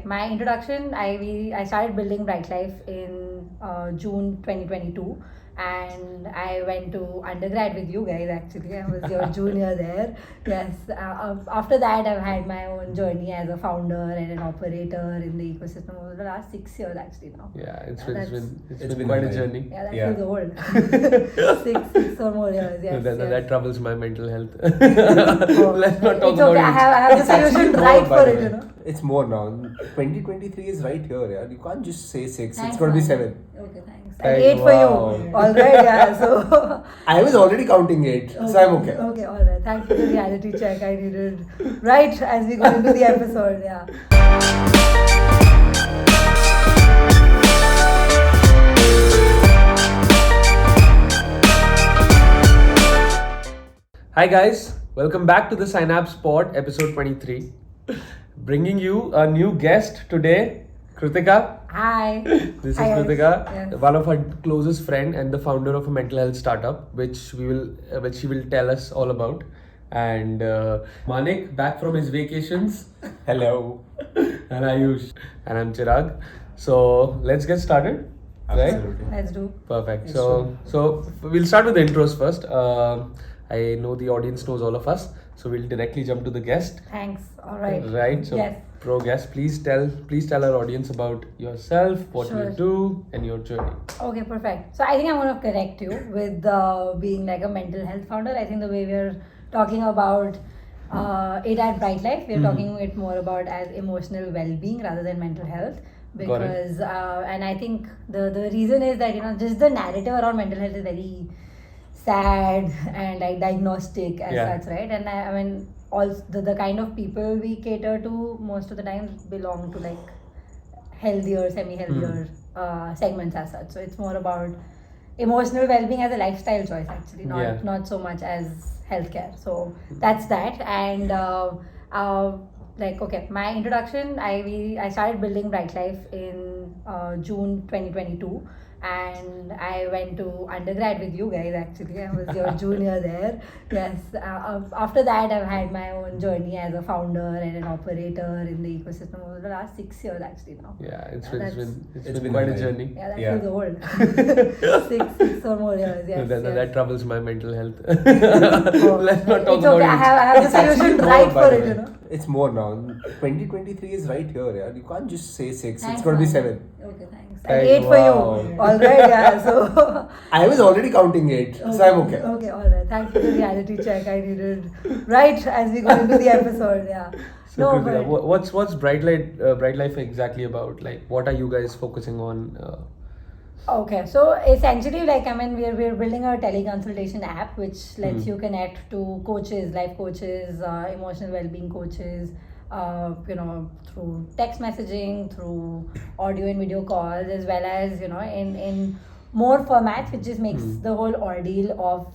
my introduction, I started building Brightlife in June 2022, and I went to undergrad with you guys. Actually, I was your junior there. Yes. After that, I've had my own journey as a founder and an operator in the ecosystem over the last 6 years actually now. Yeah, it's It's been been quite a a journey. Yeah, that Yeah. feels old. six or more years. Yes. That troubles my mental health. Oh, Let's not talk it's about okay. I it. have the It's actually solution more, right by for the it. way. You know. It's more now. 2023 is right here, yeah. You can't just say 6. Thanks, it's going to be man. 7. Okay, thanks. Thank- 8 for wow. you. All right, yeah. So. I was already counting 8, so I'm okay. Okay, all right. Thanks for the reality check I needed. Right as we go into the episode, yeah. Hi guys, welcome back to the Synapse Pod, episode 23. Bringing you a new guest today, Krutika. Hi. This is Hi, guys. Krutika, Yes. one of our closest friend and the founder of a mental health startup, which she will tell us all about. And Manik back from his vacations, Hello. and Ayush, and I'm Chirag. So let's get started, right? Absolutely. Let's do. Perfect. So we'll start with the intros first. I know the audience knows all of us, so we'll directly jump to the guest. Thanks. All right. Right. So, Yes. pro guest, please tell our audience about yourself, what Sure. you do, and your journey. Okay, perfect. So I think I'm going to correct you with being like a mental health founder. I think the way we're talking about it at Brightlife, we're talking it more about as emotional well-being rather than mental health. Got it. Because and I think the reason is that just the narrative around mental health is very sad and like diagnostic as Yeah. such, right? And I mean, also the kind of people we cater to most of the time belong to like healthier, semi-healthier segments as such. So it's more about emotional well-being as a lifestyle choice actually, not so much as healthcare. So that's that. And like, okay, my introduction, I started building Brightlife in June 2022, and I went to undergrad with you guys actually. I was your junior there. Yes. After that, I've had my own journey as a founder and an operator in the ecosystem over the last 6 years actually now. Yeah, it's Yeah, been quite a a journey. Yeah, that Yeah. feels old. six or more years. Yes. That troubles my mental health. Oh, Let's not it's talk about okay. it. I have the It's actually solution more, right by for the it. way. You know. It's more now. 2023 is right here, yeah. You can't just say 6. Thanks, it's going to be man. 7. Okay, thanks. Thank- 8 for wow. you. All right, yeah. So. I was already counting 8, so I'm okay. Okay, all right. Thanks for the reality check I needed. Right as we go into the episode, yeah. So, No, Krutika, but what's Brightlife exactly about? Like, what are you guys focusing on? okay. So essentially, like I mean, we're building a teleconsultation app which lets you connect to coaches, life coaches, emotional well-being coaches. Through text messaging, through audio and video calls, as well as in more formats, which just makes the whole ordeal of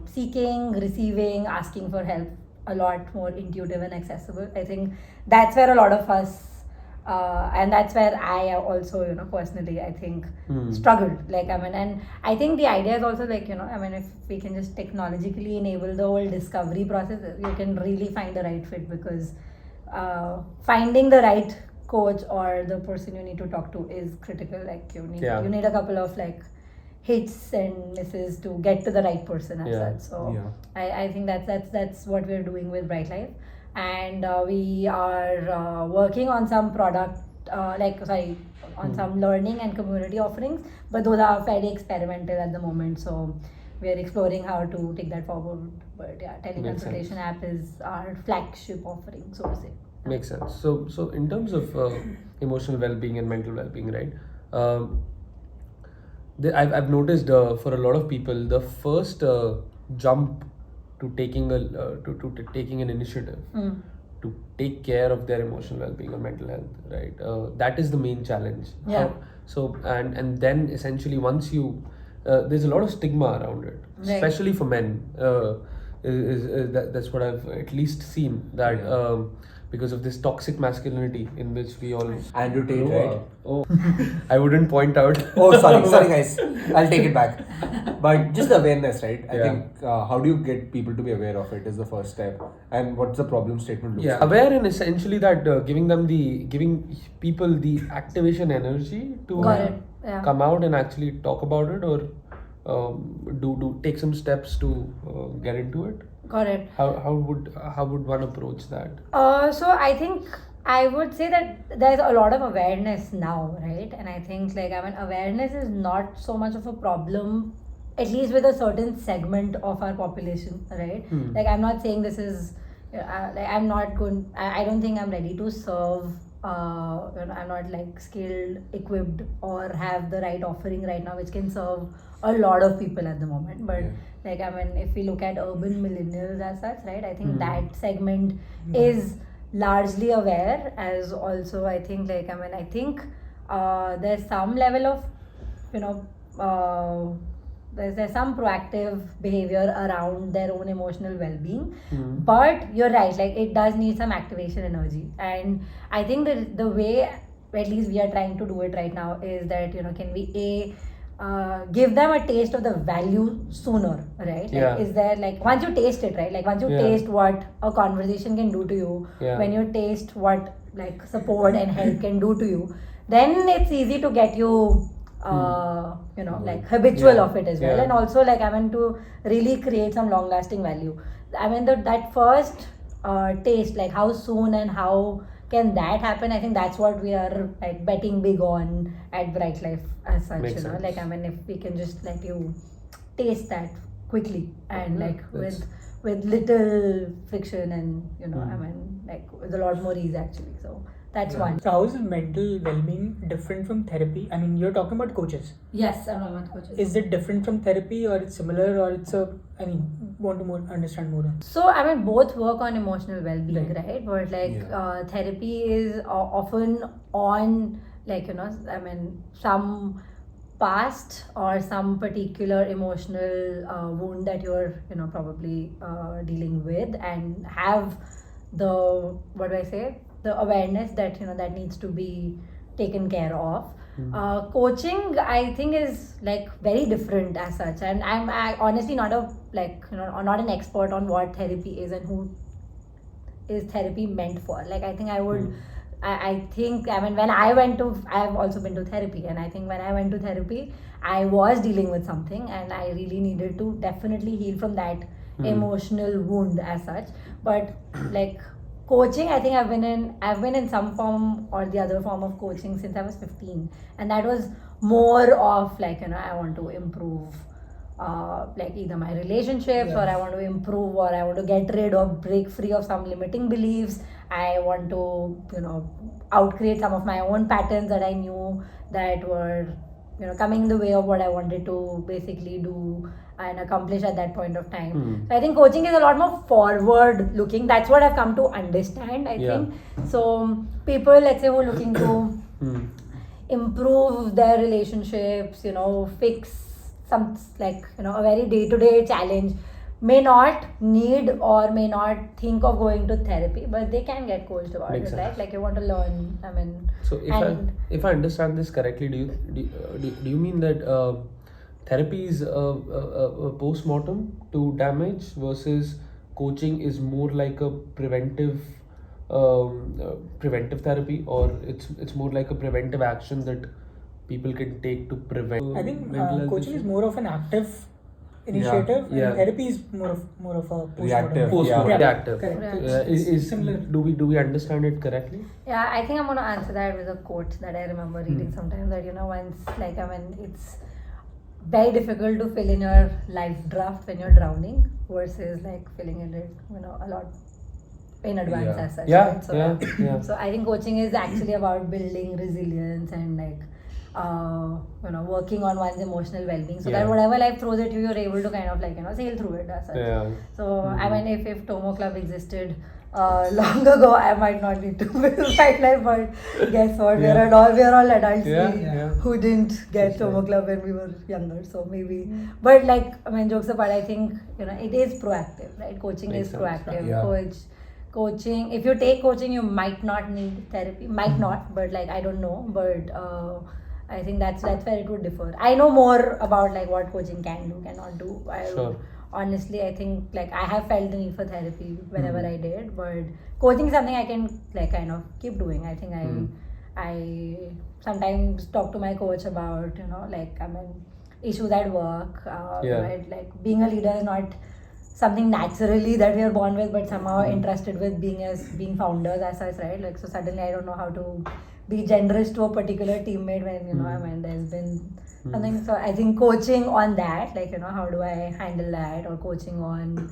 seeking, receiving, asking for help a lot more intuitive and accessible. I think that's where a lot of us and that's where I also personally I think struggled, like I mean, and I think the idea is also like if we can just technologically enable the whole discovery process, you can really find the right fit, because finding the right coach or the person you need to talk to is critical. Like you need a couple of like hits and misses to get to the right person as such. So I think that's what we're doing with Brightlife, and we are working on some product on some learning and community offerings, but those are fairly experimental at the moment, so we are exploring how to take that forward. But yeah, teleconsultation app is our flagship offering, so to say. Makes sense. So in terms of emotional well-being and mental well-being, right? I've noticed for a lot of people, the first jump to taking taking an initiative to take care of their emotional well-being or mental health, right? That is the main challenge. Yeah. And then essentially once you there's a lot of stigma around it, Right. especially for men. That's what I've at least seen, that because of this toxic masculinity in which we all. Andrew Tate, right? Oh, I wouldn't point out. Oh, sorry, guys. I'll take it back. But just the awareness, right? I Yeah. think how do you get people to be aware of it is the first step. And what's the problem statement looks Yeah, like? aware and essentially that giving people the activation energy to Got it. Yeah. come out and actually talk about it, or do take some steps to get into it. Got it. How would one approach that? So I think I would say that there's a lot of awareness now, right? And I think awareness is not so much of a problem, at least with a certain segment of our population, right? Like I'm not saying this is, I'm not going. I don't think I'm ready to serve. I'm not like skilled, equipped, or have the right offering right now, which can serve a lot of people at the moment. But if we look at urban millennials as such, right? I think that segment is largely aware. As also, I think I think there's some level of, there's some proactive behavior around their own emotional well-being, but you're right, like it does need some activation energy. And I think that the way at least we are trying to do it right now is that can we give them a taste of the value sooner, right? Is there once you taste it, right? Once you taste what a conversation can do to you, when you taste what support and help can do to you, then it's easy to get you habitual of it as well. And also to really create some long lasting value. That first taste, how soon and how can that happen? I think that's what we are betting big on at Brightlife as such. Makes sense. If we can just let you taste that quickly and with little friction and with a lot more ease actually. So that's one. So how is mental well-being different from therapy? I mean, you're talking about coaches. Yes, I'm about coaches. Is it different from therapy, or it's similar, or it's want to understand more on? So both work on emotional well-being, right? But therapy is often on some past or some particular emotional wound that you're probably dealing with, and have the the awareness that that needs to be taken care of. Coaching, I think, is very different as such, and I'm honestly not not an expert on what therapy is and who is therapy meant for. I think I would. I think when I've also been to therapy, and I think when I went to therapy, I was dealing with something, and I really needed to definitely heal from that emotional wound as such. But coaching, I think I've been in some form or the other form of coaching since I was 15, and that was more of I want to improve either my relationships, or I want to improve, or I want to get rid or break free of some limiting beliefs. I want to outcreate some of my own patterns that I knew that were coming in the way of what I wanted to basically do and accomplish at that point of time. So I think coaching is a lot more forward looking. That's what I've come to understand, I think. So people, let's say, who are looking to improve their relationships, fix some a very day-to-day challenge, may not need or may not think of going to therapy, but they can get coached about Makes it, sense. right? You want to learn. So if I understand this correctly, do you mean that therapy is a post-mortem to damage, versus coaching is more like a preventive therapy, or it's more like a preventive action that people can take to prevent? I think mental health coaching issues? is more of an active initiative, Yeah. and therapy is more of a Reactive. postmortem. Reactive. Correct. Is Similar. Do we understand it correctly? Yeah, I think I'm going to answer that with a quote that I remember reading sometime, that once it's very difficult to fill in your life draft when you're drowning, versus filling in it a lot in advance as such. Yeah, right? So, yeah. So I think coaching is actually about building resilience and working on one's emotional well-being, so that whatever life throws at you, you're able to kind of sail through it as such. Yeah. So if Tomo Club existed long ago, I might not need to build Brightlife, but guess what? We're all adults who didn't get Tomo Club when we were younger, so maybe. But jokes apart, I think it is proactive, right? Coaching Makes is sense. proactive. Yeah. Coach coaching, if you take coaching, you might not need therapy. Might not, but like I don't know. But I think that's where it would differ. I know more about like what coaching can do, cannot do. Sure. Honestly, I think like I have felt the need for therapy whenever I did, but coaching is something I can like kind of keep doing. I think I sometimes talk to my coach about like issues at work. Right? Like being a leader is not something naturally that we are born with, but somehow interested with being founders as such, right? Like so suddenly I don't know how to be generous to a particular teammate when there's been something. So I think coaching on that, like how do I handle that, or coaching on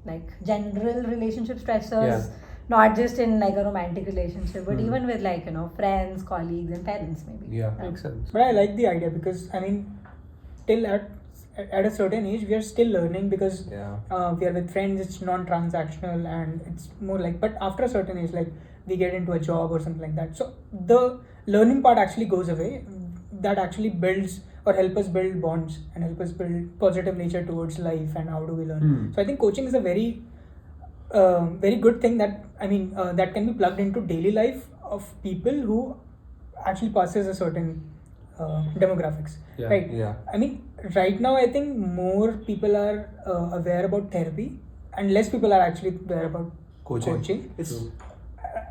like general relationship stressors, not just in like a romantic relationship, but even with like friends, colleagues, and parents maybe. Yeah, makes sense. But I like the idea because I mean, till at a certain age, we are still learning because we are with friends. It's non-transactional and it's more like. But after a certain age, like we get into a job or something like that. So the learning part actually goes away. That actually builds or help us build bonds and help us build positive nature towards life and how do we learn. So I think coaching is a very good thing that that can be plugged into daily life of people who actually passes a certain demographics, right? Yeah. I mean, right now I think more people are aware about therapy and less people are actually aware about coaching.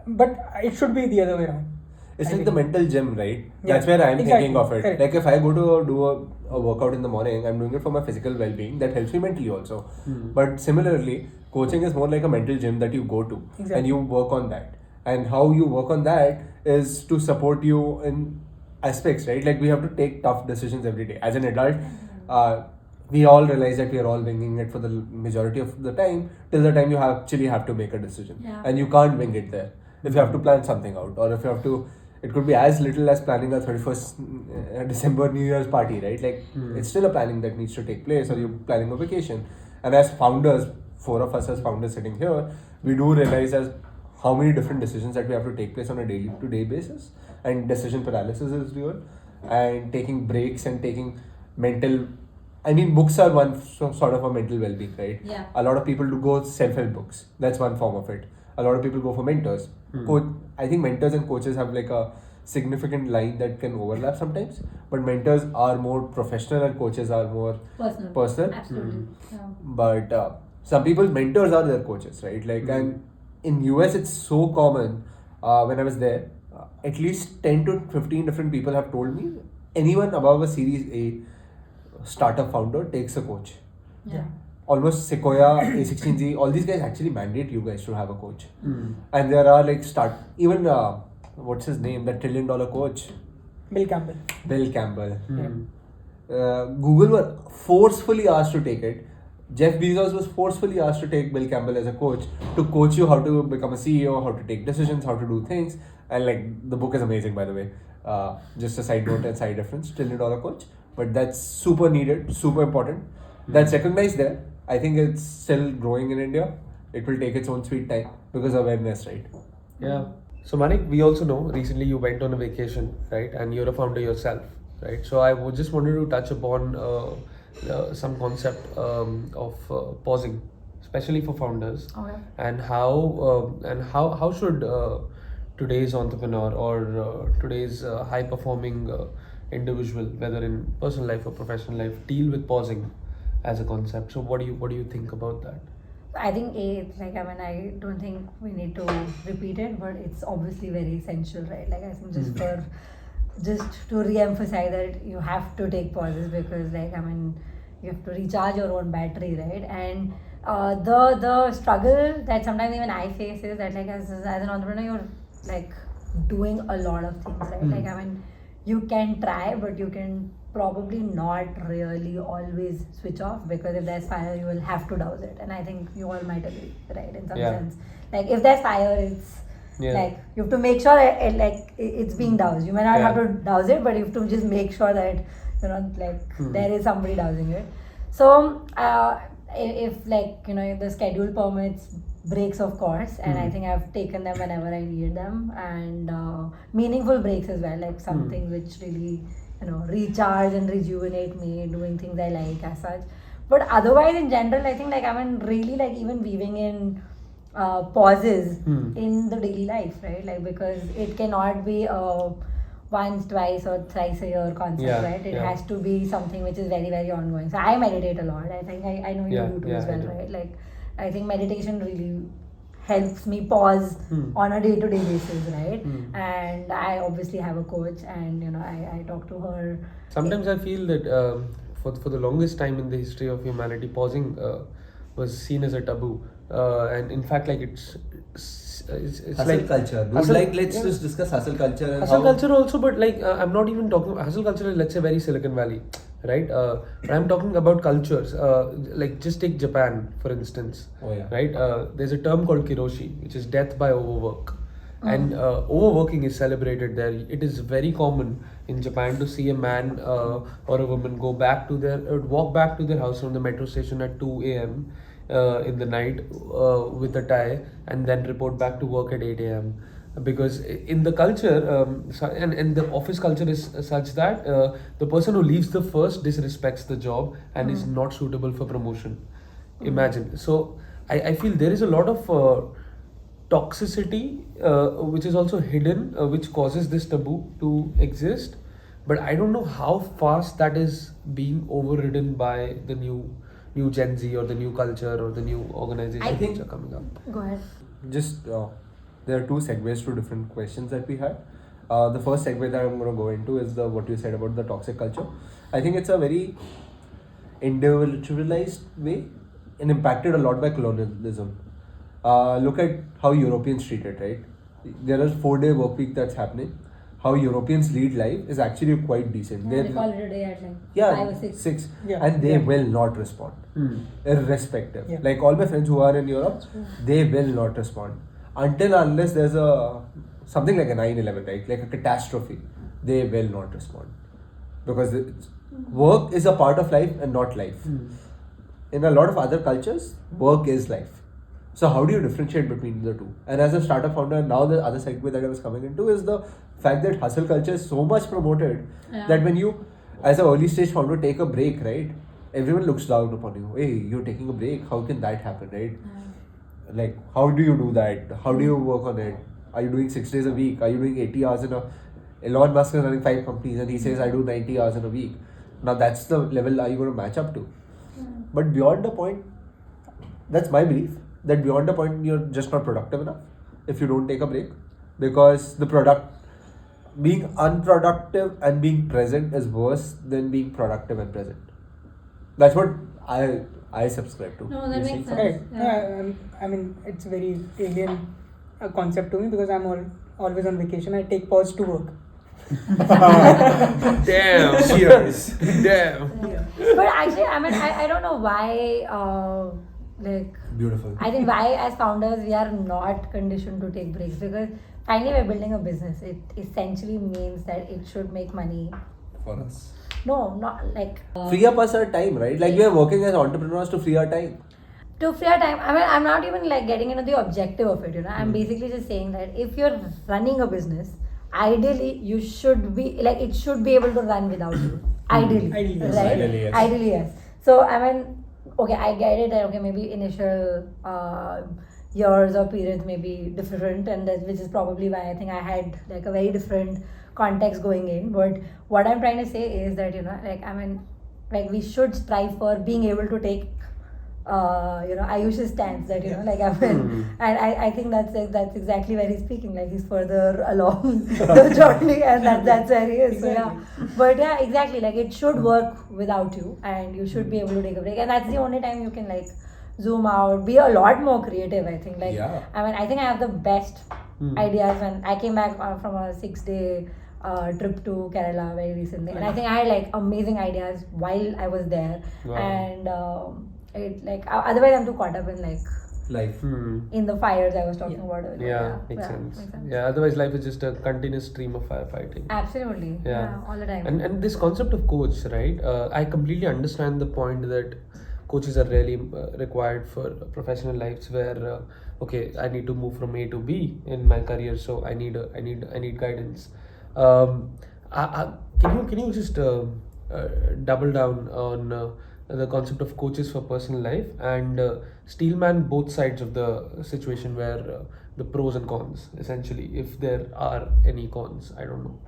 But it should be the other way around. It's I like think. the mental gym, right? Yeah, That's where I'm exactly, thinking of it. correct. Like if I go to do a workout in the morning, I'm doing it for my physical well-being. That helps me mentally also. But similarly, coaching is more like a mental gym that you go to and you work on that. And how you work on that is to support you in aspects, right? Like we have to take tough decisions every day. As an adult, we all realize that we are all winging it for the majority of the time till the time you actually have to make a decision. Yeah. And you can't wing it there. If you have to plan something out, or if you have to, it could be as little as planning a 31st December New Year's party, right? Like it's still a planning that needs to take place, or you're planning a vacation. And as founders, 4 of us as founders sitting here, we do realize as how many different decisions that we have to take place on a daily to day basis, and decision paralysis is real, and taking breaks and taking mental. I mean, books are one sort of a mental well-being, right? Yeah. A lot of people do go self-help books. That's one form of it. A lot of people go for mentors. I think mentors and coaches have like a significant line that can overlap sometimes, but mentors are more professional and coaches are more personal. Absolutely. Yeah. But some people's mentors are their coaches, right? Like, and in US it's so common. When I was there, at least 10 to 15 different people have told me anyone above a Series A startup founder takes a coach. Yeah. Almost Sequoia, A16Z, all these guys actually mandate you guys to have a coach. And there are like even what's his name, that $1 trillion coach, Bill Campbell. Bill Campbell. Google were forcefully asked to take it. Jeff Bezos was forcefully asked to take Bill Campbell as a coach to coach you how to become a CEO, how to take decisions, how to do things. And like the book is amazing, by the way. Just a side note and side reference, $1 trillion coach. But that's super needed, super important. That's recognized there. I think it's still growing in India. It will take its own sweet time because of awareness, right? Yeah. So Manik, we also know recently you went on a vacation, right? And you're a founder yourself, right? So I just wanted to touch upon some concept of pausing, especially for founders, Okay. and how should today's entrepreneur or today's high performing individual, whether in personal life or professional life, deal with pausing as a concept. So what do you think about that? I think I don't think we need to repeat it, but it's obviously very essential, right? Like I think just to re-emphasize that you have to take pauses because you have to recharge your own battery, right? And the struggle that sometimes even I face is that like as an entrepreneur you're like doing a lot of things, right? Like you can try, but you can probably not really always switch off, because if there's fire you will have to douse it, and I think you all might agree, right? In some sense, like if there's fire, it's like you have to make sure it's being doused. You may not have to douse it, but you have to just make sure that there is somebody dousing it. So if the schedule permits breaks, of course, and I think I've taken them whenever I needed them, and meaningful breaks as well, like some things which really recharge and rejuvenate me, doing things I like as such. But otherwise in general, I think really even weaving in pauses in the daily life, right? Like, because it cannot be a once, twice, or thrice a year concept, right? It has to be something which is very, very ongoing. So I meditate a lot. I think I know you do too as well, right? Like, I think meditation really helps me pause on a day-to-day basis, right? And I obviously have a coach, and I talk to her. Sometimes I feel that for the longest time in the history of humanity, pausing was seen as a taboo, and in fact, like it's hustle like culture. Dude, hustle- let's just discuss hustle culture and hustle how culture also, but like I'm not even talking hustle culture. Let's say very Silicon Valley, right? But I'm talking about cultures. Like just take Japan for instance. Oh, yeah. Right. There's a term called kiroshi, which is death by overwork. And overworking is celebrated there. It is very common in Japan to see a man or a woman walk back to their house from the metro station at 2 a.m. In the night with a tie, and then report back to work at 8 a.m. Because in the culture, and the office culture is such that the person who leaves the first disrespects the job and is not suitable for promotion. Imagine. So I feel there is a lot of toxicity which is also hidden, which causes this taboo to exist, but I don't know how fast that is being overridden by the new Gen Z or the new culture or the new organizations which are coming up. Go ahead. just there are two segues to different questions that we had. The first segue that I'm going to go into is what you said about the toxic culture. I think it's a very individualized way and impacted a lot by colonialism. Look at how Europeans treat it, right? There is 4-day work week that's happening. How Europeans lead life is actually quite decent. They call it a day at like 5 or 6. 6. Yeah. And they will not respond, irrespective. Yeah. Like all my friends who are in Europe, they will not respond until unless there's something like a 9/11, right? Like a catastrophe. They will not respond because work is a part of life and not life. In a lot of other cultures, work is life. So how do you differentiate between the two? And as a startup founder, now the other segue that I was coming into is the fact that hustle culture is so much promoted that when you, as an early stage founder, take a break, right? Everyone looks down upon you. Hey, you're taking a break. How can that happen, right? Like, how do you do that? How do you work on it? Are you doing 6 days a week? Are you doing 80 hours in a... Elon Musk is running 5 companies and he says, I do 90 hours in a week. Now that's the level are you going to match up to? But beyond the point, that's my belief, that beyond the point you're just not productive enough if you don't take a break, because being unproductive and being present is worse than being productive and present. That's what I subscribe to. No, that You makes see? sense. Right. I mean, it's very alien concept to me because I'm always on vacation. I take pause to work. Damn. Cheers. Damn. But actually, I mean, I don't know why, Beautiful. I think why as founders we are not conditioned to take breaks, because finally we're building a business. It essentially means that it should make money. For us. No, not like... Free up us our time, right? Like we are working as entrepreneurs to free our time. to free our time. I mean, I'm not even like getting into the objective of it, I'm basically just saying that if you're running a business, ideally you should be like, it should be able to run without you. Ideally, Ideally, yes. right? Ideally, yes. Ideally, yes. So I mean, okay, I get it that okay, maybe initial years or periods may be different, and that which is probably why I think I had like a very different context going in. But what I'm trying to say is that like I mean, like we should strive for being able to take Ayush's stance that like I mean, and I think that's exactly where he's speaking, like he's further along the journey, and that's where he is. So yeah, but yeah, exactly, like it should work without you, and you should be able to take a break, and that's the only time you can like zoom out, be a lot more creative. I think I mean, I think I have the best ideas when I came back from a 6-day trip to Kerala very recently, and I think I had like amazing ideas while I was there. Wow. And it like otherwise I'm too caught up in like Life. in the fires I was talking about earlier. Yeah, makes sense. Yeah, otherwise life is just a continuous stream of firefighting. Absolutely. Yeah, all the time. And this concept of coach, right? I completely understand the point that coaches are really required for professional lives where okay, I need to move from A to B in my career, so I need guidance. Can you just double down on the concept of coaches for personal life and steelman both sides of the situation where the pros and cons essentially, if there are any cons. I don't know.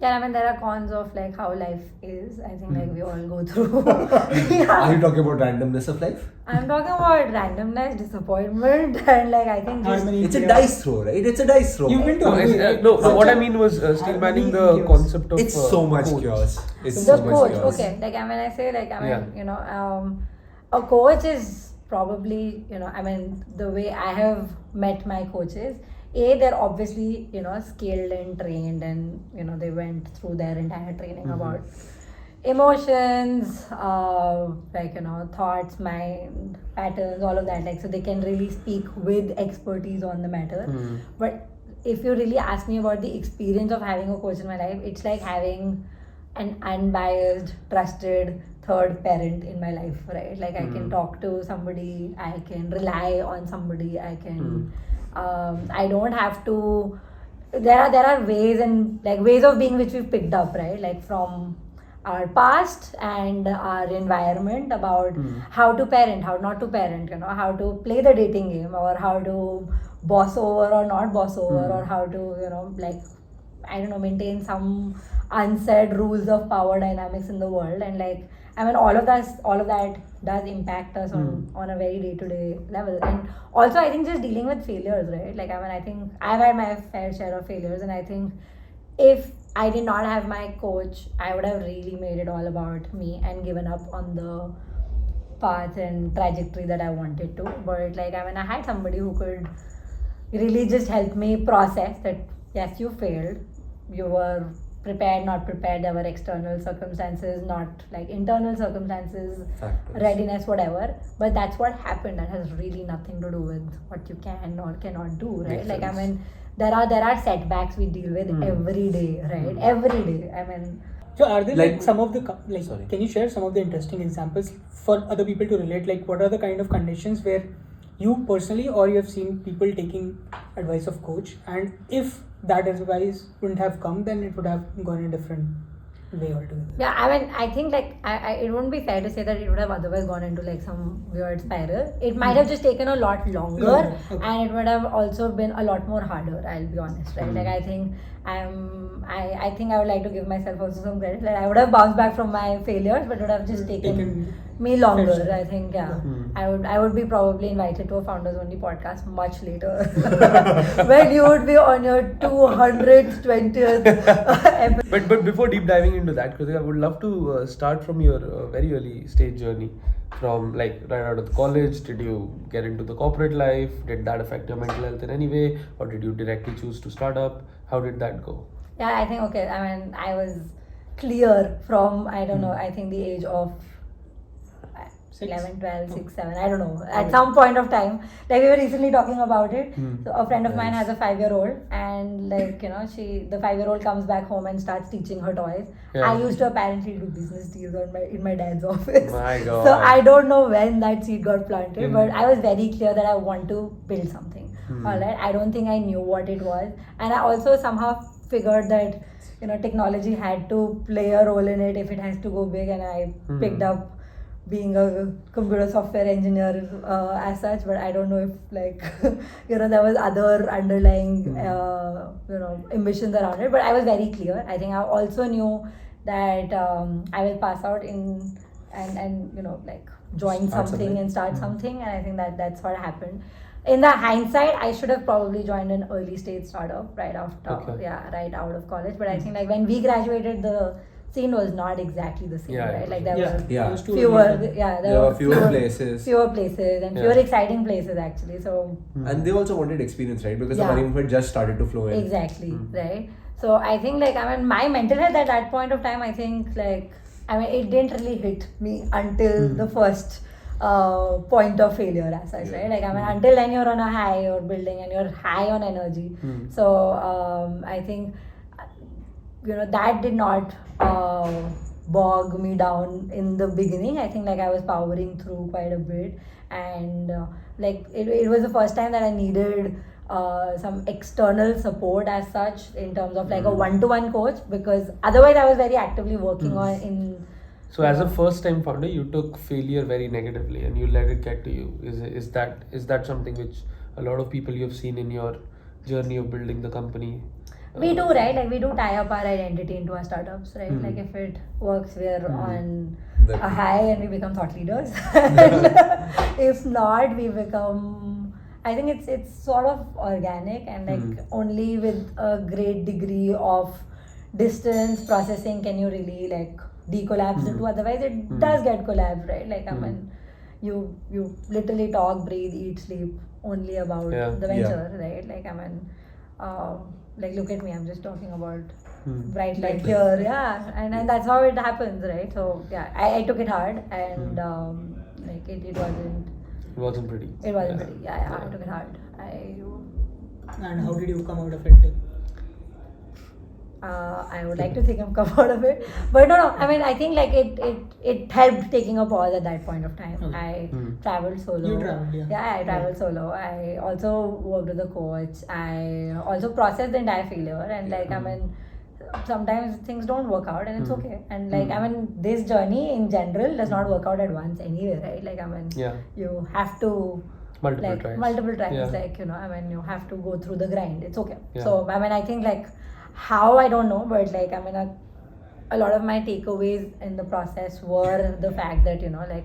Yeah, I mean, there are cons of like how life is. I think like we all go through. Are you talking about randomness of life? I'm talking about randomness, disappointment, and like I think just Harmony. It's a dice throw, right? It's a dice throw. You've been to No, Harmony, it's, right? no, Such what a- I mean was steelmanning the Harmony concept of It's so much coach. chaos. It's the so much coach. chaos. Okay, like I mean, I say like I mean, Yeah. A coach is probably I mean the way I have met my coaches. They're obviously skilled and trained, and they went through their entire training about emotions, like thoughts, mind patterns, all of that. Like so, they can really speak with expertise on the matter. But if you really ask me about the experience of having a coach in my life, it's like having an unbiased, trusted third parent in my life, right? Like I can talk to somebody, I can rely on somebody, I can. I don't have to. There are ways and like ways of being which we've picked up, right? Like from our past and our environment about how to parent, how not to parent, how to play the dating game, or how to boss over or not boss over, or how to like I don't know, maintain some unsaid rules of power dynamics in the world. And like I mean all of that does impact us on a very day-to-day level. And also I think just dealing with failures, right? Like I mean I think I've had my fair share of failures, and I think if I did not have my coach, I would have really made it all about me and given up on the path and trajectory that I wanted to. But like I mean I had somebody who could really just help me process that yes, you failed, you were prepared, not prepared, there were external circumstances, not like internal circumstances, Factors. readiness, whatever, but that's what happened. That has really nothing to do with what you can or cannot do, right? Makes Like sense. I mean there are setbacks we deal with every day, right? Every day. I mean So are there Like- like some of the Sorry. can you share some of the interesting examples for other people to relate? Like what are the kind of conditions where you personally or you have seen people taking advice of coach, and if that advice wouldn't have come, then it would have gone a different way altogether. yeah, I mean, I think like it wouldn't be fair to say that it would have otherwise gone into like some weird spiral. It might have just taken a lot longer, Longer, okay. and it would have also been a lot more harder. I'll be honest, right? Like I think I think I would like to give myself also some credit. Like I would have bounced back from my failures, but it would have just taken me longer. Fair. I think I would be probably invited to a Founders Only podcast much later when you would be on your 220th episode. But before deep diving into that, Krutika, I would love to start from your very early stage journey. From like right out of the college, did you get into the corporate life? Did that affect your mental health in any way, or did you directly choose to start up? How did that go? Yeah, I think okay. I mean, I was clear from I don't know. I think the age of 11, 12, 6, 7. I don't know. At some point of time, like we were recently talking about it. So a friend of mine has a 5-year-old, and like the 5-year-old comes back home and starts teaching her toys. Yeah. I used to apparently do business deals in my dad's office. My God. So I don't know when that seed got planted, but I was very clear that I want to build something. Alright, I don't think I knew what it was, and I also somehow figured that technology had to play a role in it if it has to go big, and I picked up being a computer software engineer as such. But I don't know if like there was other underlying ambitions around it, but I was very clear. I think I also knew that I will pass out in and like join Start something and start something, and I think that's what happened. In the hindsight, I should have probably joined an early stage startup right after right out of college. But I think like when we graduated, the scene was not exactly the same, Yeah, right? Like yeah. there were Yeah. there were fewer places. fewer places and fewer exciting places actually. So And they also wanted experience, right? Because Yeah. the money had just started to flow in. exactly, right? So I think like I mean my mental health at that point of time, I think like I mean it didn't really hit me until the first point of failure as such, right? Like I mean until then you're on a high, you're building and you're high on energy. So I think that did not bog me down in the beginning. I think like I was powering through quite a bit, and like it was the first time that I needed some external support as such in terms of like a one-to-one coach, because otherwise I was very actively working on in So as a first time founder, you took failure very negatively and you let it get to you. Is that something which a lot of people you have seen in your journey of building the company? We do, right? Like we do tie up our identity into our startups, right? Hmm. Like if it works, we're on That- a high and we become thought leaders. If not, we become. I think it's sort of organic and like only with a great degree of distance processing can you really like decollapse the two. Otherwise, it does get collapsed, right? Like I mean, you literally talk, breathe, eat, sleep only about Yeah. the venture, right? Like I mean, like look at me, I'm just talking about Brightlife here, yeah, and that's how it happens, right? So yeah, I took it hard and like it wasn't. It wasn't pretty. It wasn't pretty. Yeah, I took it hard. And how did you come out of it? Like, I would like to think I've come out of it, but no. I mean, I think like it helped taking a pause at that point of time. Okay. I traveled solo. You traveled, yeah. Yeah, I traveled solo. I also worked with a coach. I also processed the entire failure, and like I mean, sometimes things don't work out, and it's okay. And like I mean, this journey in general does not work out at once anyway, right? Like I mean, Yeah. you have to. Multiple Like tries. multiple tries, Yeah. like I mean, you have to go through the grind. It's okay. Yeah. So I mean, I think like how I don't know, but like I mean, a lot of my takeaways in the process were the fact that like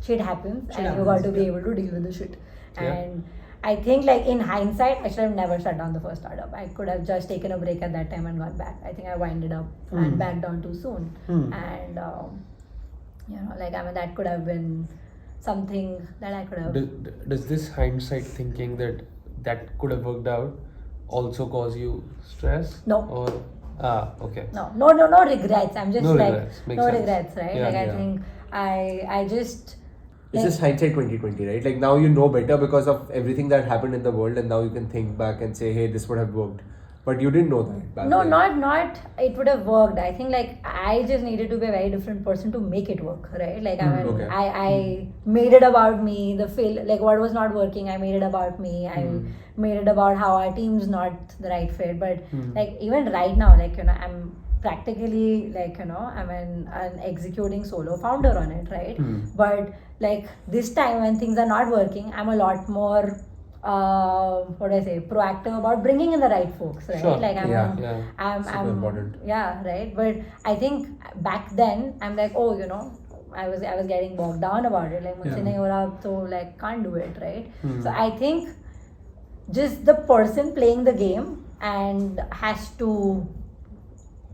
shit happens Shit and you got happens, to be yeah. able to deal with the shit. Yeah. And I think like in hindsight, I should have never shut down the first startup. I could have just taken a break at that time and gone back. I think I winded up and backed down too soon. And like I mean, that could have been something that I could have. Does this hindsight thinking that could have worked out also cause you stress? No. Or okay. No regrets. I'm just No like regrets. Makes no sense. regrets, right? Yeah, like I yeah. think I just It's like, just hindsight 2020, right? Like now you know better because of everything that happened in the world, and now you can think back and say, "Hey, this would have worked," but you didn't know that. Back no, then. not it would have worked. I think like I just needed to be a very different person to make it work, right? Like I mean, Okay. I made it about me. The fail, like what was not working, I made it about me. I made it about how our team's not the right fit. But like even right now, like I'm practically like I'm an executing solo founder on it, right? But like this time when things are not working, I'm a lot more what do I say, proactive about bringing in the right folks, right? Sure. Like Yeah. I'm Super important. yeah, right. But I think back then I'm like, oh, I was getting bogged down about it, like mujhse nahi ho raha, so like can't do it, right? So I think just the person playing the game and has to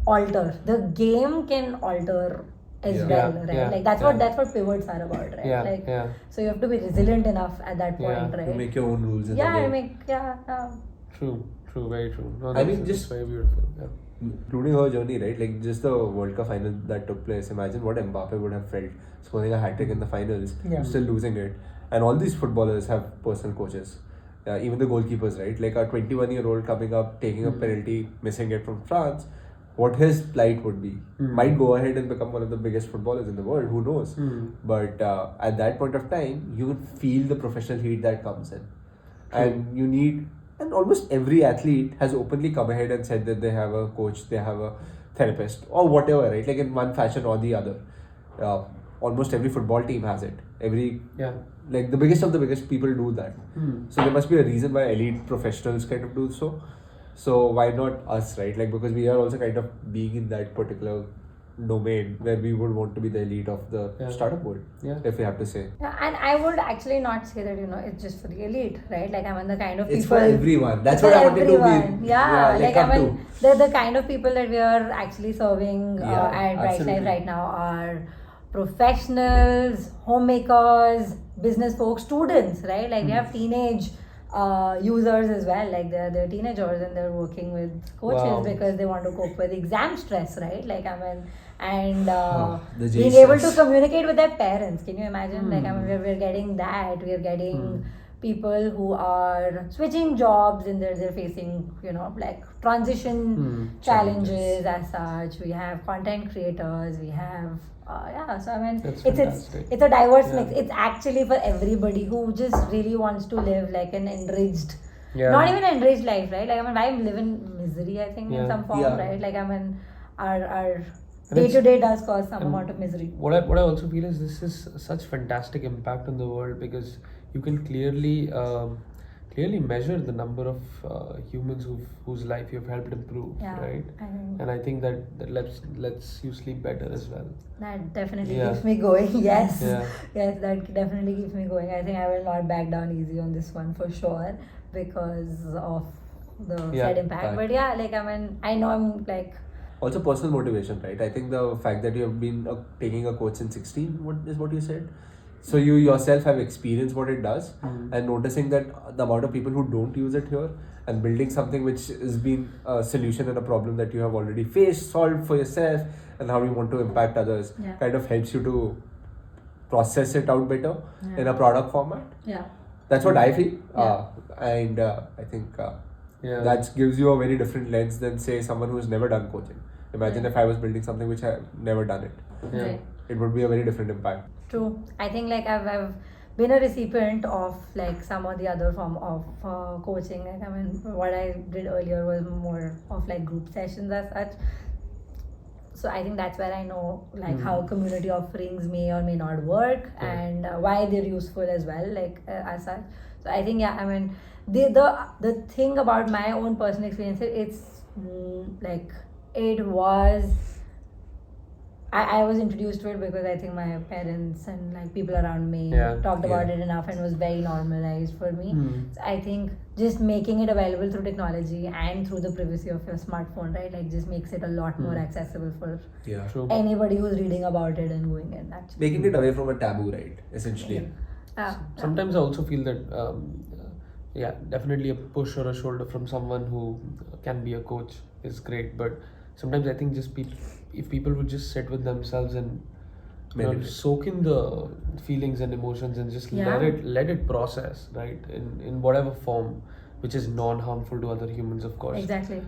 alter. The game can alter as Yeah. well, Yeah, right? yeah, Like that's yeah. what pivots are about, right? Yeah, Like yeah. so you have to be resilient enough at that point, Yeah. right? You make your own rules in yeah, the I game. make yeah. True, very true. No, I that's- mean, that's just- very beautiful. Yeah. Including her journey, right? Like just the World Cup final that took place. Imagine what Mbappe would have felt scoring a hat trick in the finals, Yeah. still losing it. And all these footballers have personal coaches. Even the goalkeepers, right? Like a 21-year-old coming up, taking a penalty, missing it from France. What his plight would be. Might go ahead and become one of the biggest footballers in the world. Who knows? But at that point of time, you would feel the professional heat that comes in, and you need. And almost every athlete has openly come ahead and said that they have a coach, they have a therapist, or whatever, right? Like in one fashion or the other. Almost every football team has it. Yeah. Like the biggest of the biggest people do that. So there must be a reason why elite professionals kind of do so. So why not us, right? Like because we are also kind of being in that particular domain where we would want to be the elite of the startup world. Yeah. If we have to say. Yeah, and I would actually not say that it's just for the elite, right? Like the kind of It's people. for everyone. That's it's what for I wanted to everyone. be. Yeah, like up to. the kind of people that we are actually serving Yeah, at Brightlife absolutely. right now are professionals, homemakers, business folks, students, right? Like we have teenage users as well. Like they're teenagers and they're working with coaches Wow. because they want to cope with exam stress, right? Like and the J being able to stress. communicate with their parents. Can you imagine? Like we're getting that. We're getting people who are switching jobs and they're facing like transition challenges as such. We have content creators. We have so That's it's fantastic. it's a diverse Yeah. mix. It's actually for everybody who just really wants to live like an enriched, Yeah. not even an enriched life, right? Like why live in misery? I think in Yeah. some form, Yeah. right? Like our And day it's- to day does cause some and amount of misery. What I also feel is this is such fantastic impact on the world because you can clearly measure the number of humans whose life you've helped improve, Yeah, right? I think And I think that lets you sleep better as well. that definitely Yeah. keeps me going. Yes, Yeah. yes, that definitely keeps me going. I think I will not back down easy on this one for sure because of the Yeah, said impact. right. But yeah, like I mean, I know I'm like Also, personal motivation, right? I think the fact that you have been taking a coach since 16, what you said? So you yourself have experienced what it does and noticing that the amount of people who don't use it here and building something which has been a solution and a problem that you have already faced, solved for yourself and how you want to impact others Yeah. kind of helps you to process it out better in Yeah. a product format. yeah. That's what I feel. Yeah. And I think Yeah. that gives you a very different lens than say someone who's never done coaching. Imagine Yeah. if I was building something which I have never done it. Yeah. Right. It would be a very different impact. True. I think like I've been a recipient of like some or the other form of coaching. Like I mean, what I did earlier was more of like group sessions as such. So I think that's where I know like how community offerings may or may not work and why they're useful as well, like as such. So I think I mean the thing about my own personal experience, it's like it was. I was introduced to it because I think my parents and like people around me talked about it enough and it was very normalized for me. So I think just making it available through technology and through the privacy of your smartphone, right? Like just makes it a lot more accessible for Yeah. True. anybody who's reading about it and going in actually. Making it away from a taboo, right? Essentially. Sometimes I also feel that definitely a push or a shoulder from someone who can be a coach is great, but sometimes I think just if people would just sit with themselves and Meditate. soak in the feelings and emotions and just Yeah. let it process, right, in whatever form which is non-harmful to other humans, of course. Exactly.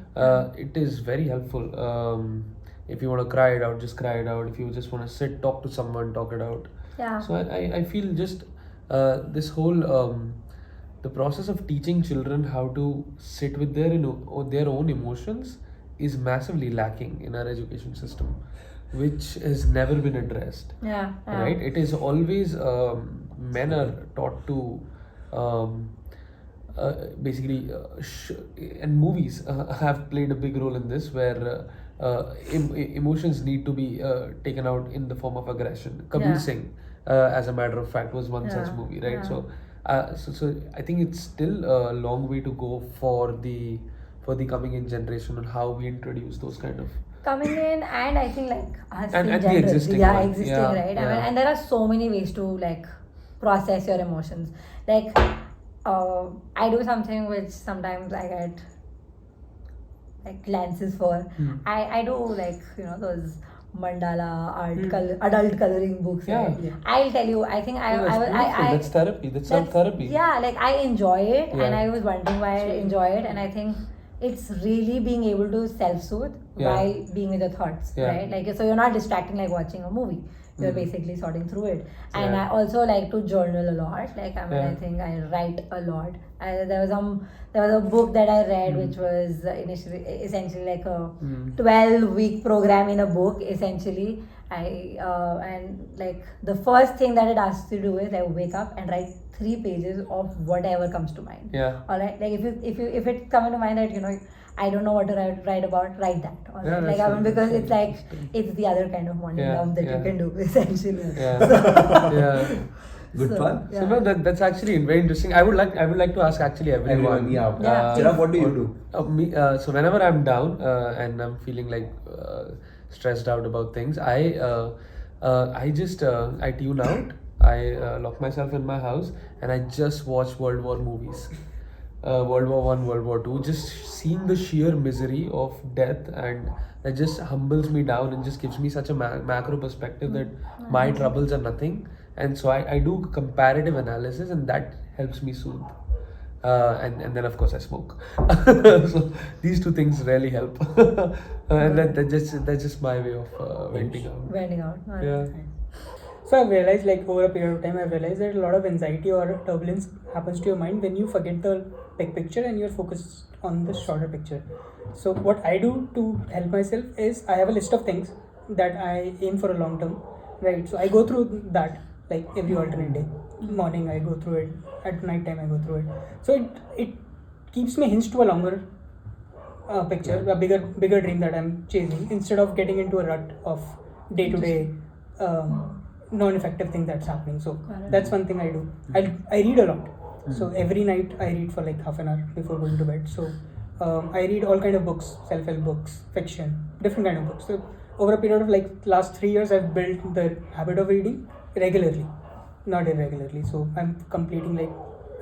It is very helpful. If you want to cry it out, just cry it out. If you just want to sit, talk to someone, talk it out. Yeah. So I feel just this whole the process of teaching children how to sit with their own emotions is massively lacking in our education system, which has never been addressed. Yeah. Right? It is always men are taught to basically and movies have played a big role in this where emotions need to be taken out in the form of aggression. Kabir Yeah. Singh, as a matter of fact, was one such Yeah, movie, right? yeah. So I think it's still a long way to go for the coming in generation on how we introduce those kind of Coming in and I think like us And in the general, existing yeah, one. existing, Yeah, right? I mean, yeah. and there are so many ways to like process your emotions. Like I do something which sometimes I get like glances for. I do like those mandala art adult coloring books. Yeah. Right? I'll tell you. I think Oh, that's beautiful. That's therapy. That's self-therapy. Yeah, like I enjoy it, and Yeah. I was wondering why I enjoy it, and I think it's really being able to self-soothe Yeah. while being with your thoughts, Yeah. right? Like so you're not distracting like watching a movie. You're basically sorting through it. And Yeah. I also like to journal a lot. Like I mean, Yeah. I think I write a lot. There was a book that I read which was essentially like a 12-week program in a book. Essentially, and like the first thing that it asks you to do is like wake up and write 3 pages of whatever comes to mind. Yeah. All right. Like if it comes to mind that I don't know what to write about, write that. All right? Yeah, Like that's I mean, because it's like interesting. it's the other kind of morning Yeah, love that yeah. you can do essentially. Yeah. Yeah. Good fun. Yeah. So no, that's actually very interesting. I would like to ask actually everyone. Yeah. Yeah. Chirag, what do you do? So whenever I'm down and I'm feeling like stressed out about things, I just I tune out. I lock myself in my house and I just watch World War movies. World War One, World War Two. Just seeing the sheer misery of death and that just humbles me down and just gives me such a macro perspective that my troubles are nothing. And so I do comparative analysis and that helps me soothe. And then of course I smoke. So these two things really help. And that's just my way of venting out. Venting out. Yeah. So I've realized, like over a period of time, I've realized that a lot of anxiety or turbulence happens to your mind when you forget the big picture and you're focused on the shorter picture. So what I do to help myself is I have a list of things that I aim for a long term, right? So I go through that like every alternate day. Morning I go through it, at night time I go through it. So it keeps me hinged to a longer picture, a bigger dream that I'm chasing, instead of getting into a rut of day to day non-effective thing that's happening. So that's one thing I do. I read a lot. So every night I read for like half an hour before going to bed. So I read all kind of books, self-help books, fiction, different kind of books. So over a period of like last 3 years, I've built the habit of reading regularly, not irregularly. So I'm completing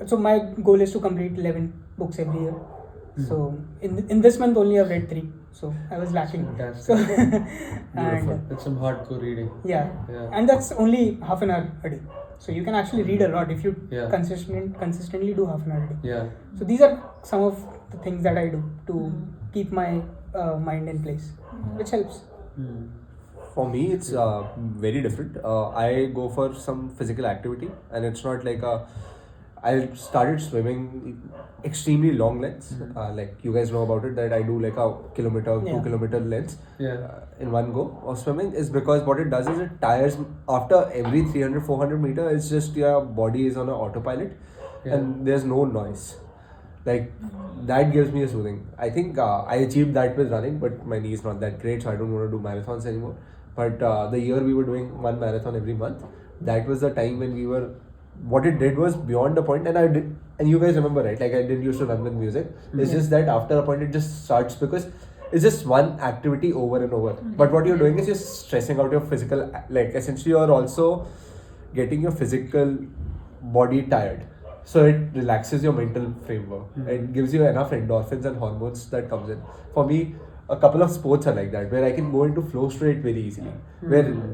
so my goal is to complete 11 books every year. So in this month only I've read 3. So I was lacking. Fantastic. So Beautiful. That's some hardcore reading. Yeah, and that's only half an hour a day. So you can actually read a lot if you consistently do half an hour a day. Yeah. So these are some of the things that I do to keep my mind in place, which helps. For me, it's very different. I go for some physical activity, and it's not like I started swimming extremely long lengths. Like you guys know about it, that I do like a kilometer, 2 kilometer lengths in one go of swimming. Is because what it does is it tires after every 300-400 meter. It's just your body is on an autopilot, and there's no noise. Like that gives me a soothing. I think I achieved that with running, but my knee is not that great, so I don't want to do marathons anymore. But the year we were doing one marathon every month, that was the time when we were. What it did was beyond the point, and I did, and you guys remember, right? Like I didn't used to run with music. It's just that after a point it just starts, because it's just one activity over and over. But what you're doing is you're stressing out your physical, like essentially you're also getting your physical body tired. So it relaxes your mental framework. It gives you enough endorphins and hormones that comes in. For me, a couple of sports are like that, where I can go into flow state very easily.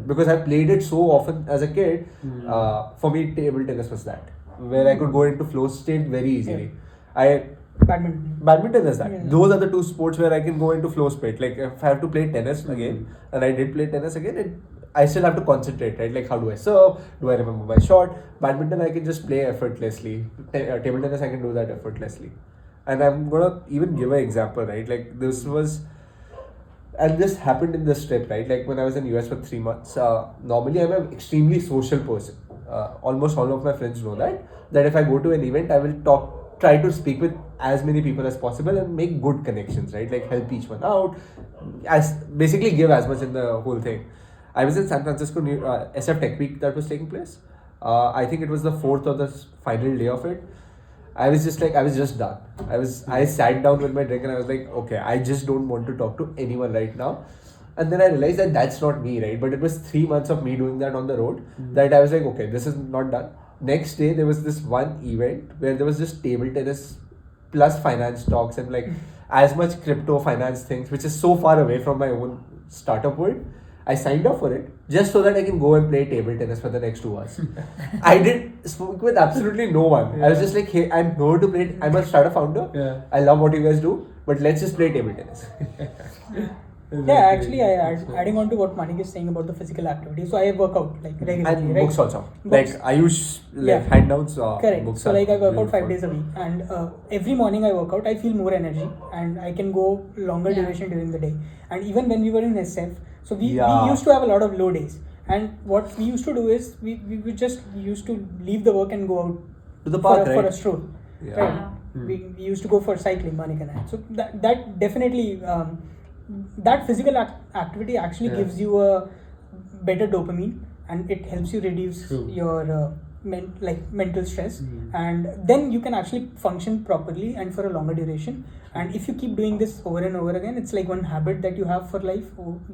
Because I played it so often as a kid, for me table tennis was that, where I could go into flow state very easily. Badminton is that. Those are the two sports where I can go into flow state. Like if I have to play tennis again, and I did play tennis again, I still have to concentrate, right? Like how do I serve? Do I remember my shot? Badminton I can just play effortlessly. Table tennis I can do that effortlessly. And I'm gonna even give an example, right? Like this happened in this trip, right? Like when I was in US for 3 months, normally I'm an extremely social person. Almost all of my friends know that if I go to an event, I will try to speak with as many people as possible and make good connections, right? Like help each one out, basically give as much in the whole thing. I was in San Francisco near SF Tech Week that was taking place. I think it was the 4th or the final day of it. I was just done. I sat down with my drink and I was like, okay, I just don't want to talk to anyone right now. And then I realized that that's not me, right? But it was 3 months of me doing that on the road that I was like, okay, this is not done. Next day, there was this one event where there was just table tennis plus finance talks and like as much crypto finance things, which is so far away from my own startup world. I signed up for it just so that I can go and play table tennis for the next 2 hours. I did spoke with absolutely no one. I was just like, hey, I'm here to play. I'm a startup founder. I love what you guys do, but let's just play table tennis. Actually, adding on to what Manik is saying about the physical activity. So I work out like regularly, and right? books also. Like I use hand downs. Correct. Books so like I work out 5 days a week, and every morning I work out. I feel more energy, and I can go longer duration during the day. And even when we were in SF, so we used to have a lot of low days. And what we used to do is we just used to leave the work and go out to the park, for a stroll. Right. We used to go for cycling, Manik and I. So that definitely. That physical activity actually gives you a better dopamine, and it helps you reduce your mental stress, and then you can actually function properly and for a longer duration. And if you keep doing this over and over again, it's like one habit that you have for life.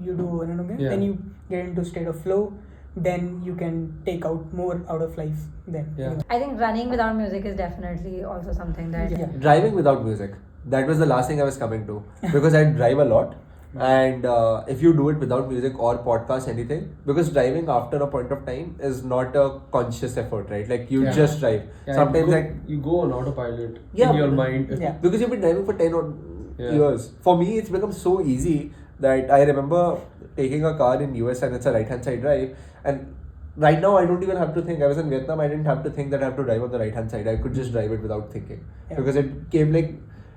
You do over and over again, then you get into a state of flow. Then you can take out more out of life. Then I think running without music is definitely also something that driving without music. That was the last thing I was coming to, because I drive a lot. And if you do it without music or podcast, anything, because driving after a point of time is not a conscious effort, right? Like you just drive. Sometimes you go on autopilot in your mind. Because you've been driving for 10 years. For me, it's become so easy that I remember taking a car in US and it's a right-hand side drive. And right now, I don't even have to think. I was in Vietnam. I didn't have to think that I have to drive on the right-hand side. I could just drive it without thinking, because it came like.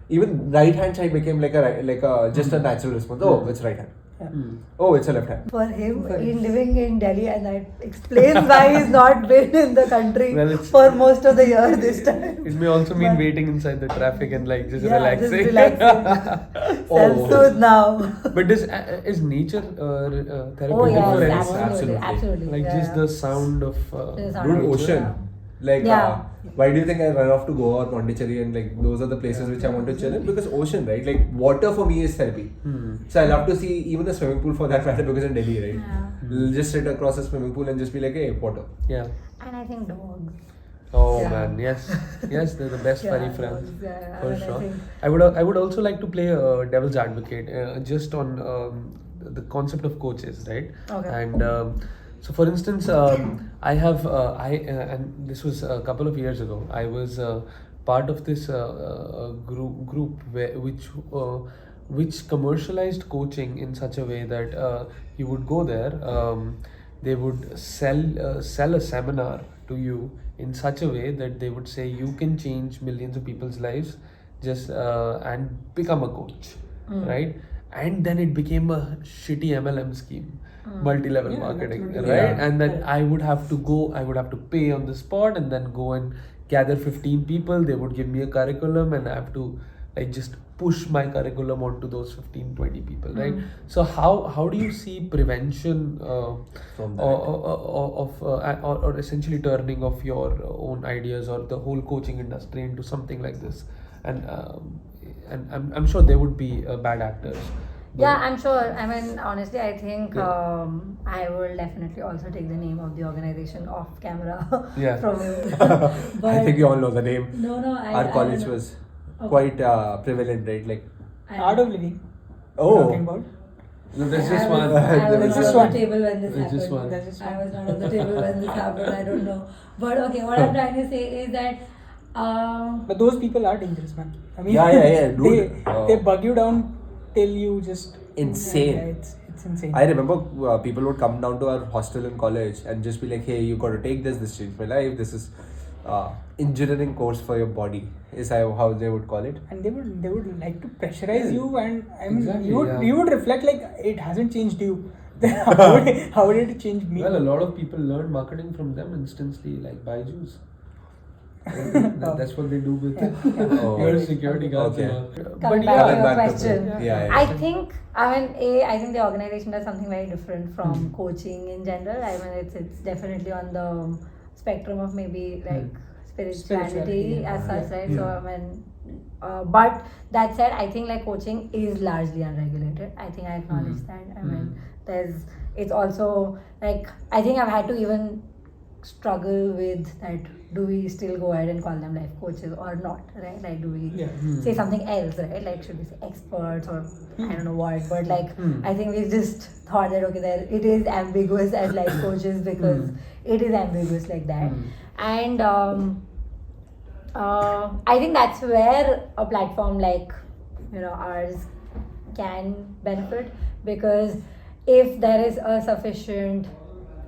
Even right hand side became like a just a natural response. Oh, it's right hand. Oh, it's a left hand. For him, in living in Delhi, and that explains why he's not been in the country Well, it's- for most of the year this time. It may also mean But- waiting inside the traffic and like just Yeah, relaxing. just relaxing. Self-soothe now. But is nature therapeutic Oh yes, for anyone? absolutely, absolutely. Like yeah. just the sound of The sound Dude, of nature, ocean. yeah. Like, Yeah. why do you think I run off to Goa or Pondicherry and like those are the places which I want to chill in? Because ocean, right? Like water for me is therapy. So I love to see even a swimming pool for that matter because in Delhi, right? Yeah. Just sit across a swimming pool and just be like, hey, water. Yeah. And I think dogs. Oh Yeah. man, yes, they're the best furry friends dogs, yeah, for and I sure. think- I would also like to play devil's advocate just on the concept of coaches, right? Okay. And so, for instance, I have and this was a couple of years ago. I was part of this group which commercialized coaching in such a way that you would go there. They would sell a seminar to you in such a way that they would say you can change millions of people's lives just and become a coach, right? And then it became a shitty MLM scheme, multi-level Yeah, marketing, absolutely. right? Yeah. And then I would have to pay on the spot and then go and gather 15 people. They would give me a curriculum and I have to like just push my curriculum onto those 15-20 people, right? So how do you see prevention From that. or essentially turning of your own ideas or the whole coaching industry into something like this? And I'm sure there would be bad actors. but- Yeah, I'm sure. I mean, honestly, I think I will definitely also take the name of the organization off camera Yeah. from you. I think you all know the name. No, Our college don't know. was Okay. quite prevalent, right? Like, Art of living. Oh. Talking about. No, there's just I one. was, I was There's not just on one. the table when this There's just happened. one. There's just I one. was not on the table when this happened. I don't know. But okay, what I'm trying to say is that. But those people are dangerous, man. I mean, Yeah, dude. they bug you down till you just Insane. Yeah, it's insane. I remember people would come down to our hostel in college and just be like, hey, you got to take this. This changed my life. This is engineering course for your body. Is how they would call it. And they would like to pressurize you, and I mean Exactly, you would reflect like it hasn't changed you. Then how would it change me? Well, a lot of people learn marketing from them instantly, like Byju's. That's what they do with Oh. your security guards. Okay. and all. Coming But back yeah, to your back to question, it. Yeah. I think I think the organization does something very different from coaching in general. I mean, it's definitely on the spectrum of maybe like spirituality yeah. as such, right? Yeah. So I mean, but that said, I think like coaching is largely unregulated. I think I acknowledge that. I mean, it's also like I think I've had to even struggle with that. Do we still go ahead and call them life coaches or not, right? Like, do we Yeah. say something else, right? Like, should we say experts or I don't know what? But like, I think we just thought that okay, there it is ambiguous as life coaches because it is ambiguous like that, and I think that's where a platform like ours can benefit, because if there is a sufficient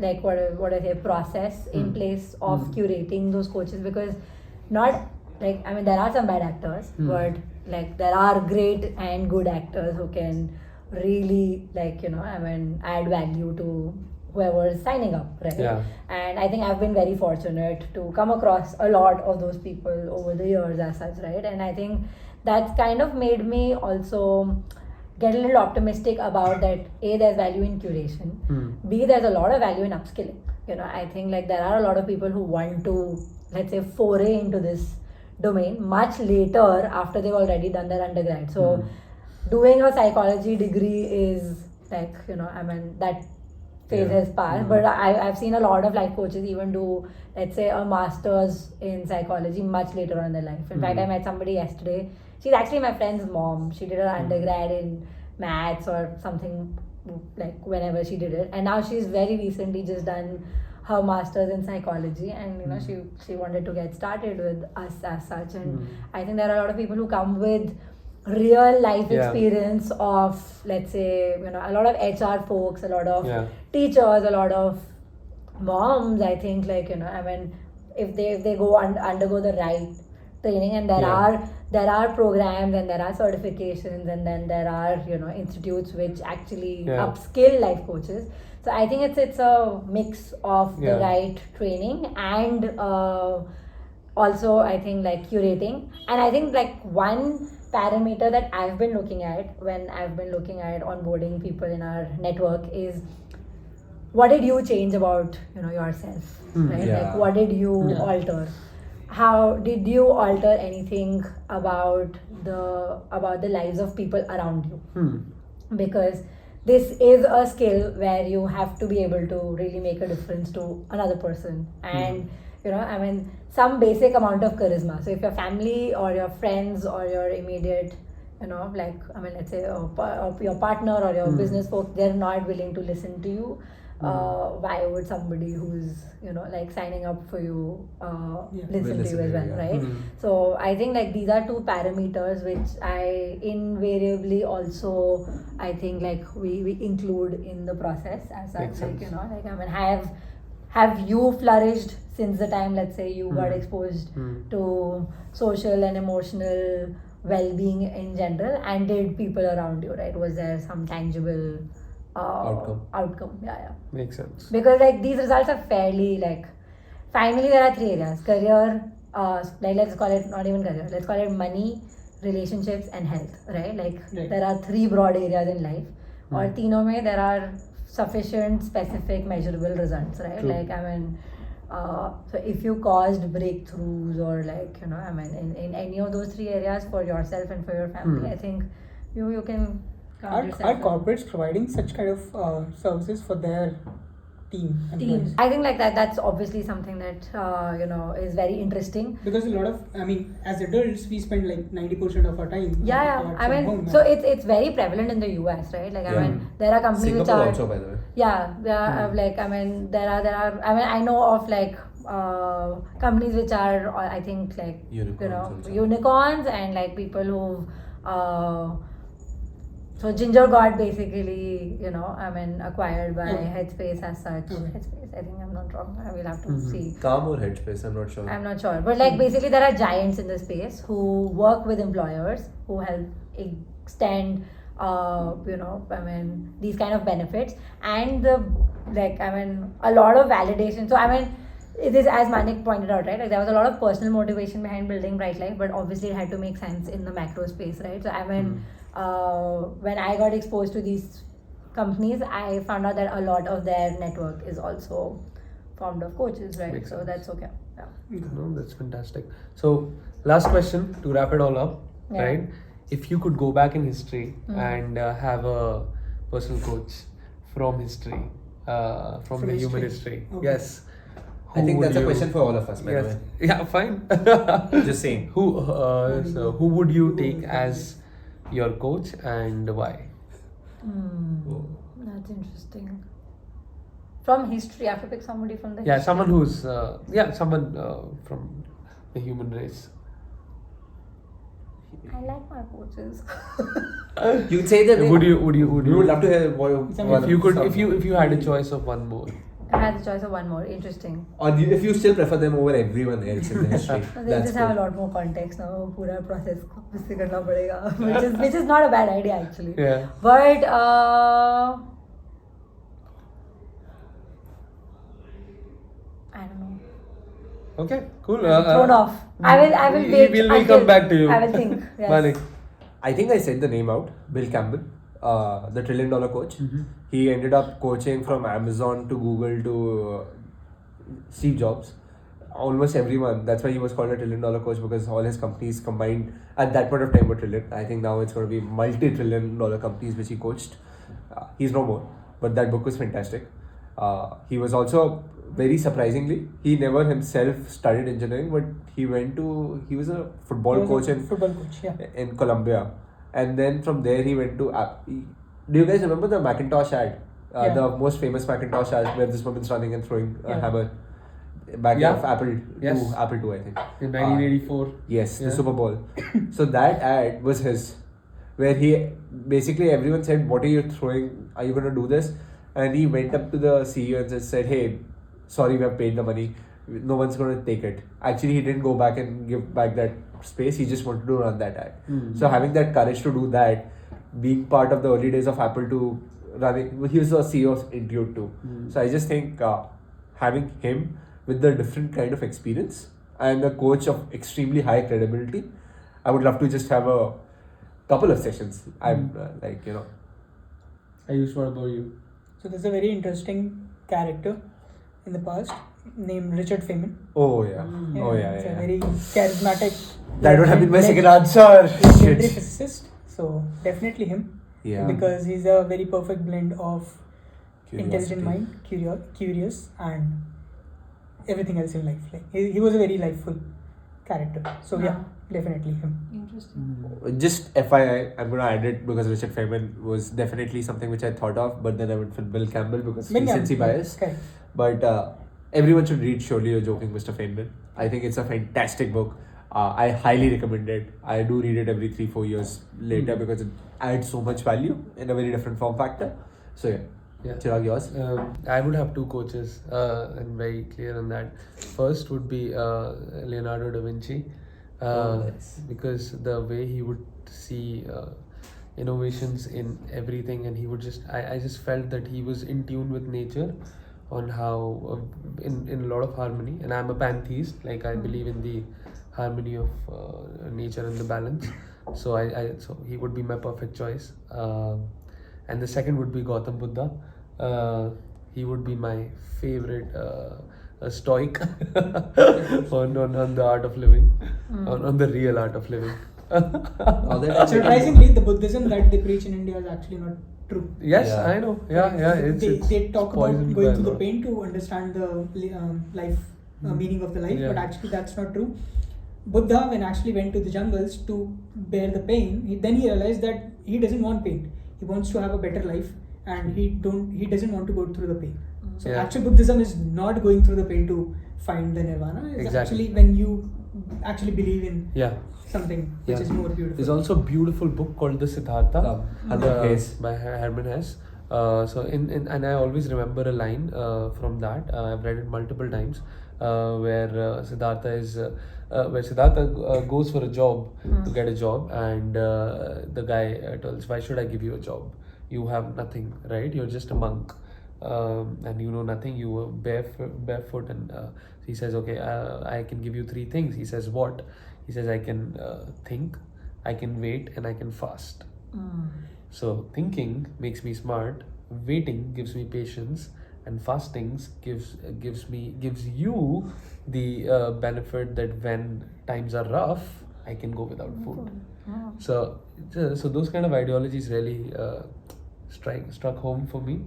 like what I say process in place of curating those coaches, because not like I mean there are some bad actors, but like there are great and good actors who can really like I mean add value to whoever is signing up, right? Yeah. And I think I've been very fortunate to come across a lot of those people over the years as such, right? And I think that's kind of made me also get a little optimistic about that. A, there's value in curation. B, there's a lot of value in upskilling. I think like there are a lot of people who want to, let's say, foray into this domain much later after they've already done their undergrad. So doing a psychology degree is like, I mean, that phase has passed. But I've seen a lot of life coaches even do, let's say, a master's in psychology much later on in their life. In fact, I met somebody yesterday. She's actually my friend's mom. She did her undergrad in maths or something like whenever she did it. And now she's very recently just done her master's in psychology, and she wanted to get started with us as such. And I think there are a lot of people who come with real life experience of, let's say, a lot of HR folks, a lot of teachers, a lot of moms. I think like I mean if they go undergo the right training, and there are there are programs and there are certifications, and then there are institutes which actually upskill life coaches. So I think it's a mix of the right training and also I think like curating. And I think like one parameter that I've been looking at when I've been looking at onboarding people in our network is, what did you change about yourself, right? Like what did you alter? How did you alter anything about the lives of people around you? Because this is a skill where you have to be able to really make a difference to another person, and some basic amount of charisma. So if your family or your friends or your immediate let's say your partner or your business folks, they're not willing to listen to you, why would somebody who's like signing up for you listen to you as well, right? So I think like these are two parameters which I invariably also I think like we include in the process as such. Like have you flourished since the time, let's say, you got exposed to social and emotional well-being in general, and did people around you, right, was there some tangible outcome? Makes sense. Because like these results are fairly like, finally there are three areas: career, like let's call it not even career, let's call it money, relationships and health, right? Like there are three broad areas in life, or तीनों में there are sufficient specific measurable results, right? True. Like so if you caused breakthroughs or like in any of those three areas for yourself and for your family, I think you can Are corporates providing such kind of services for their team? I think like that's obviously something that is very interesting, because a lot of as adults we spend like 90% of our time home, so it's very prevalent in the US, right? Like there are companies Singapore which are also, by the way. like there are I know of like companies which are I think like unicorns and like people who so Ginger got basically, acquired by Headspace as such. Headspace, I think I'm not wrong. I will have to see. Calm or Headspace, I'm not sure. I'm not sure. But like basically there are giants in the space who work with employers who help extend, these kind of benefits. And a lot of validation. So it is, as Manik pointed out, right? Like there was a lot of personal motivation behind building Brightlife, but obviously it had to make sense in the macro space, right? So when I got exposed to these companies, I found out that a lot of their network is also formed of coaches, right? Makes so sense. that's okay. No, that's fantastic. So last question to wrap it all up, right? If you could go back in history and have a personal coach from history, from the human history, yes. I think that's a you- question for all of us, by the way. Yeah, fine. Just saying. Who would you take as your coach and why? That's interesting. From history, I have to pick somebody from the Yeah, history. someone who's someone from the human race. I like my coaches. You can say that. Would you We would love to hear if you had a choice of one more? I had the choice of one more. Interesting. Or if you still prefer them over everyone else in the history. So they just have a lot more context now. Pura process इससे करना पड़ेगा, which is not a bad idea actually. Yeah. But I don't know. Okay, cool. I'm thrown off. I will wait. We'll come back to you. I will think. Yes. Manik. I think I said the name out. Bill Campbell, the $1 trillion coach. He ended up coaching from Amazon to Google to Steve Jobs. Almost everyone. That's why he was called a $1 trillion coach, because all his companies combined at that point of time were trillion. I think now it's going to be multi-trillion-dollar companies which he coached. He's no more, but that book was fantastic. He was also, very surprisingly, he never himself studied engineering, but he was a football coach in Colombia. And then from there he went to do you guys remember the Macintosh ad? The most famous Macintosh ad where this woman's running and throwing a hammer back of Apple to Apple II, I think. In 1984. Yes, the Super Bowl. So that ad was his, where he basically, everyone said, "What are you throwing? Are you going to do this?" And he went up to the CEO and just said, "Hey, sorry, we have paid the money. no one's going to take it. Actually, he didn't go back and give back that space. He just wanted to run that ad. So having that courage to do that, being part of the early days of Apple to running, he was the CEO of Include too. So I just think having him with the different kind of experience and a coach of extremely high credibility, I would love to just have a couple of sessions. I'm Ayush, what about you? So there's a very interesting character in the past named Richard Feynman. Oh yeah. It's a very charismatic. That would have been my second answer. Legendary physicist. So definitely him. Yeah. Because he's a very perfect blend of intelligent Curiosity. mind, curious, and everything else in life. Like he was a very lifeful character. So yeah, definitely him. Interesting. Just FYI, I'm gonna add it because Richard Feynman was definitely something which I thought of, but then I went for Bill Campbell because recency bias. Correct. But everyone should read Surely You're Joking, Mr. Feynman. I think it's a fantastic book. I highly recommend it. I do read it every 3-4 years later because it adds so much value in a very different form factor. So yeah. Chirag, yours? I would have two coaches. I'm very clear on that. First would be Leonardo da Vinci. Nice. Because the way he would see innovations in everything, and he would I just felt that he was in tune with nature on how in a lot of harmony. And I'm a pantheist, like I believe in the harmony of nature and the balance. So so he would be my perfect choice. And the second would be Gautam Buddha. He would be my favorite stoic on the art of living, on the real art of living. Surprisingly, the Buddhism that they preach in India is actually not true. Yes, Yeah. I know. Yeah. They talk about poisoned going by through the law. pain to understand the life meaning of the life, Yeah. but actually that's not true. Buddha, when actually went to the jungles to bear the pain, then he realized that he doesn't want pain. He wants to have a better life, and he doesn't want to go through the pain. So Yeah. actual Buddhism is not going through the pain to find the nirvana. It's Exactly. actually when you actually believe in Yeah. something which is more beautiful. There's also a beautiful book called The Siddhartha Herman Hesse. by Herman Hesse. So and I always remember a line from that. I've read it multiple times, where Siddhartha goes for a job to get a job, and the guy tells, "Why should I give you a job? You have nothing, right? You're just a monk, and you know nothing. You were barefoot." And he says, "Okay, I can give you 3 things." He says, "What?" He says, "I can think, I can wait, and I can fast." So thinking makes me smart, waiting gives me patience, and fasting gives you the benefit that when times are rough, I can go without food. So those kind of ideologies really struck home for me.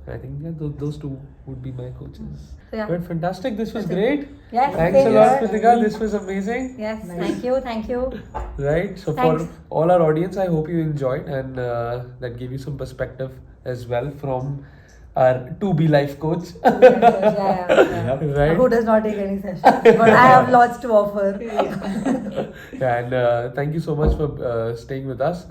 I think those two would be my coaches. Yeah. But fantastic, this was That's it. great. Yes, Thanks same a lot, here. Krutika. This was amazing. Yes, Nice. thank you. Right. So Thanks. for all our audience, I hope you enjoyed, and that gave you some perspective as well from our to-be life coach. Yeah. Right. Who does not take any sessions? But I have lots to offer. And thank you so much for staying with us.